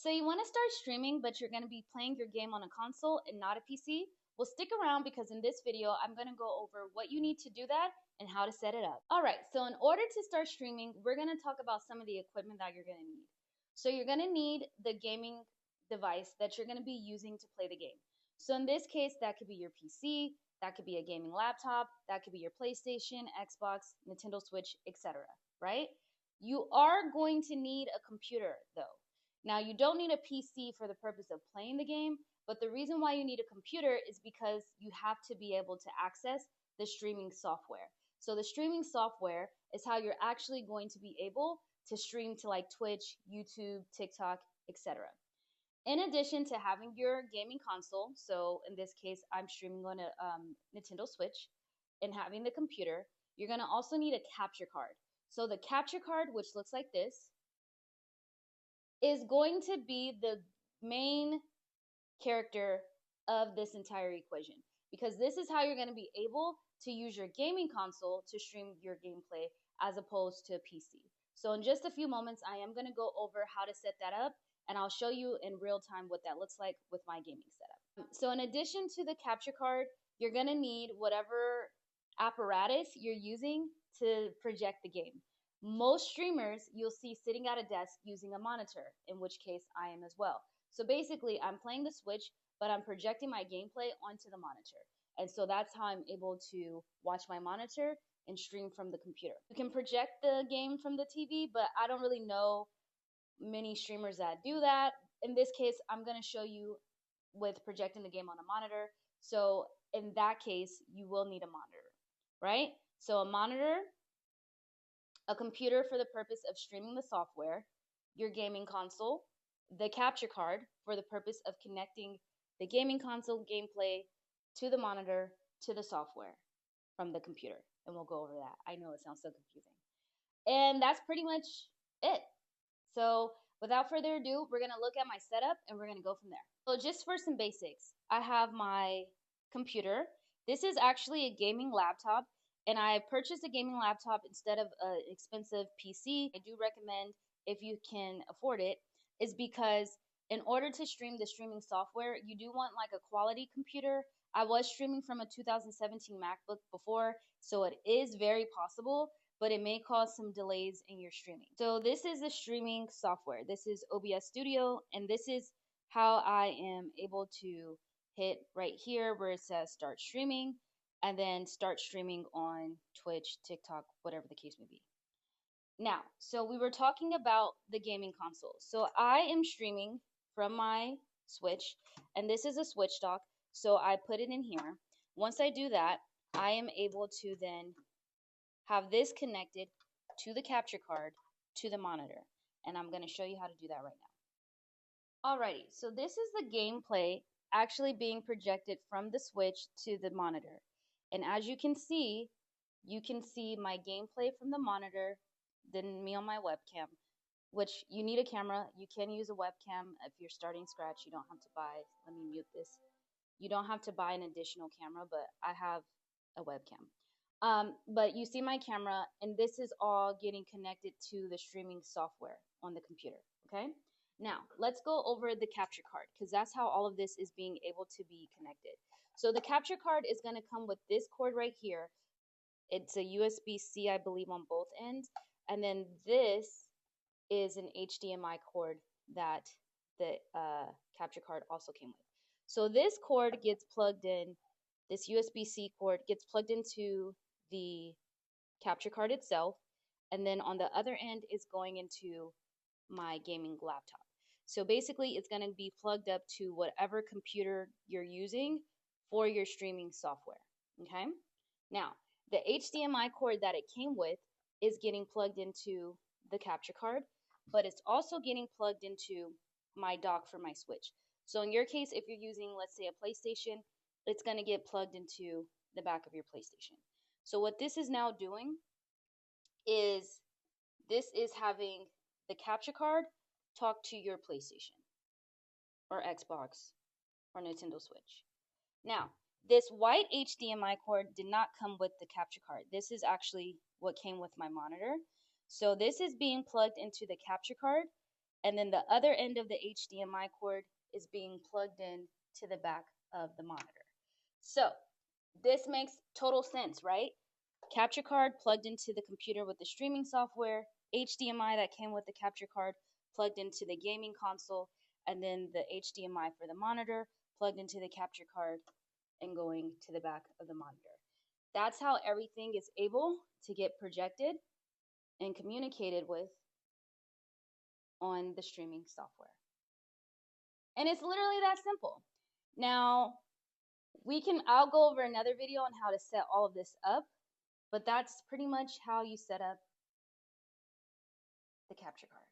So you want to start streaming, but you're going to be playing your game on a console and not a PC? Well, stick around because in this video, I'm going to go over what you need to do that and how to set it up. All right, so in order to start streaming, we're going to talk about some of the equipment that you're going to need. So you're going to need the gaming device that you're going to be using to play the game. So in this case, that could be your PC, that could be a gaming laptop, that could be your PlayStation, Xbox, Nintendo Switch, etc., right? You are going to need a computer though. Now, you don't need a PC for the purpose of playing the game, but the reason why you need a computer is because you have to be able to access the streaming software. So the streaming software is how you're actually going to be able to stream to like Twitch, YouTube, TikTok, etc. In addition to having your gaming console, so in this case, I'm streaming on a Nintendo Switch, and having the computer, you're going to also need a capture card. So the capture card, which looks like this, is going to be the main character of this entire equation, because this is how you're going to be able to use your gaming console to stream your gameplay as opposed to a PC. So in just a few moments, I am going to go over how to set that up, and I'll show you in real time what that looks like with my gaming setup. So in addition to the capture card, you're going to need whatever apparatus you're using to project the game. Most streamers you'll see sitting at a desk using a monitor, in which case I am as well. So basically, I'm playing the Switch, but I'm projecting my gameplay onto the monitor. And so that's how I'm able to watch my monitor and stream from the computer. You can project the game from the TV, but I don't really know many streamers that do that. In this case, I'm going to show you with projecting the game on a monitor. So in that case, you will need a monitor, right? So a monitor, a computer for the purpose of streaming the software, your gaming console, the capture card for the purpose of connecting the gaming console gameplay to the monitor to the software from the computer. And we'll go over that. I know it sounds so confusing. And that's pretty much it. So without further ado, we're going to look at my setup and we're going to go from there. So just for some basics, I have my computer. This is actually a gaming laptop, and I purchased a gaming laptop instead of an expensive PC. I do recommend, if you can afford it, is because in order to stream the streaming software, you do want like a quality computer. I was streaming from a 2017 MacBook before, so it is very possible, but it may cause some delays in your streaming. So this is the streaming software. This is OBS Studio, and this is how I am able to hit right here where it says start streaming, and then start streaming on Twitch, TikTok, whatever the case may be. Now, so we were talking about the gaming console. So I am streaming from my Switch, and this is a Switch dock, so I put it in here. Once I do that, I am able to then have this connected to the capture card to the monitor, and I'm going to show you how to do that right now. Alrighty, so this is the gameplay actually being projected from the Switch to the monitor, and as you can see my gameplay from the monitor, then me on my webcam, which you need a camera. You can use a webcam if you're starting scratch. You don't have to buy, let me mute this. You don't have to buy an additional camera, but I have a webcam. But you see my camera, and this is all getting connected to the streaming software on the computer, okay? Now, let's go over the capture card, because that's how all of this is being able to be connected. So the capture card is going to come with this cord right here. It's a USB-C, I believe, on both ends. And then this is an HDMI cord that the capture card also came with. So this cord gets plugged in, this USB-C cord gets plugged into the capture card itself, and then on the other end is going into my gaming laptop. So basically it's going to be plugged up to whatever computer you're using for your streaming software, okay? Now, the HDMI cord that it came with is getting plugged into the capture card, but it's also getting plugged into my dock for my Switch. So in your case, if you're using, let's say, a PlayStation, it's going to get plugged into the back of your PlayStation. So what this is now doing is this is having the capture card talk to your PlayStation or Xbox or Nintendo Switch. Now, this white HDMI cord did not come with the capture card. This is actually what came with my monitor. So this is being plugged into the capture card, and then the other end of the HDMI cord is being plugged in to the back of the monitor. So this makes total sense, right? Capture card plugged into the computer with the streaming software, HDMI that came with the capture card plugged into the gaming console, and then the HDMI for the monitor plugged into the capture card and going to the back of the monitor. That's how everything is able to get projected and communicated with on the streaming software. And it's literally that simple. Now, I'll go over another video on how to set all of this up, but that's pretty much how you set up the capture card.